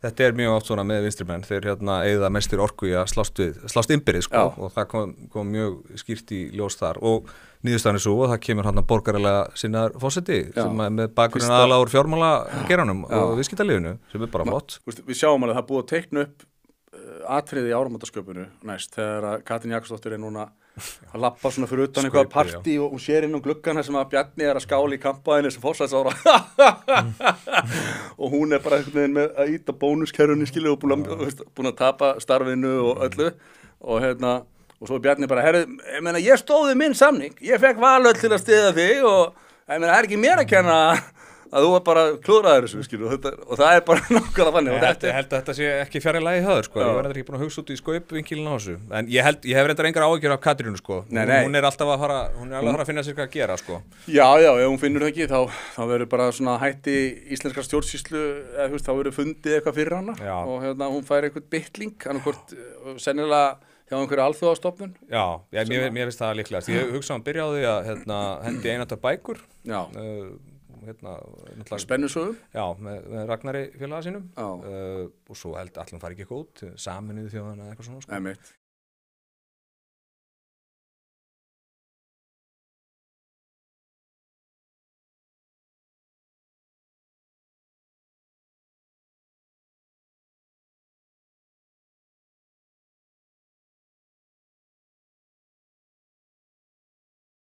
Þetta mjög oft svona með vinstrimenn, þeir eyða mestir orku í að slást innbyrðis sko, og það kom mjög skýrt í ljós þar og niðurstaðan svo og það kemur borgaralega sinnaður forseti sem með bakgrunn aðallega úr fjármálageranum og viðskiptalífinu sem bara flott. Við sjáum alveg að það búið að teikna upp atriði í áramótasköpunu næst þegar Katrín Jakobsdóttir núna að lappa svona fyrir utan eitthvað partí og hún sér inn gluggan sem að Bjarni að skála í kampaðinni sem forsætisráðherra og hún bara einhvern veginn með að íta bónuskerfunni skilur og búin að tapa starfinu og öllu og svo Bjarni bara, herru, ég stóði minn samning, ég fekk valöll til að styðja þig og það ekki mér að kenna að þú var bara klúðraður þessu, skilur, og það bara nákvæmlega þannig. Ég held að þetta sé ekki fjarri lagi höður, sko, ég var ekki búin að hugsa út í skaupvinkilin á þessu, en ég hef reyndar engar áhyggjur af Katrínu, sko, hún alltaf að fara, hún alveg að fara að finna sér hvað að gera, sko. Já, ef hún finnur það ekki, þá verður bara svona hætti íslenskar stjórnsýslu, þá verður fundið eitthvað fyrir hana og hún fær eitthvað bitling, annarkvort sennilega hjá einhverju alþjóðastofnun. Já, mér finnst það líklegast. Ég hugsa byrja á því að hendi einhverjar bækur. Spennusögu. Já, með Ragnari félaga sínum. Og svo held allan fari ekki eitthvað út, Sameinuðu þjóðanna eða eitthvað svona.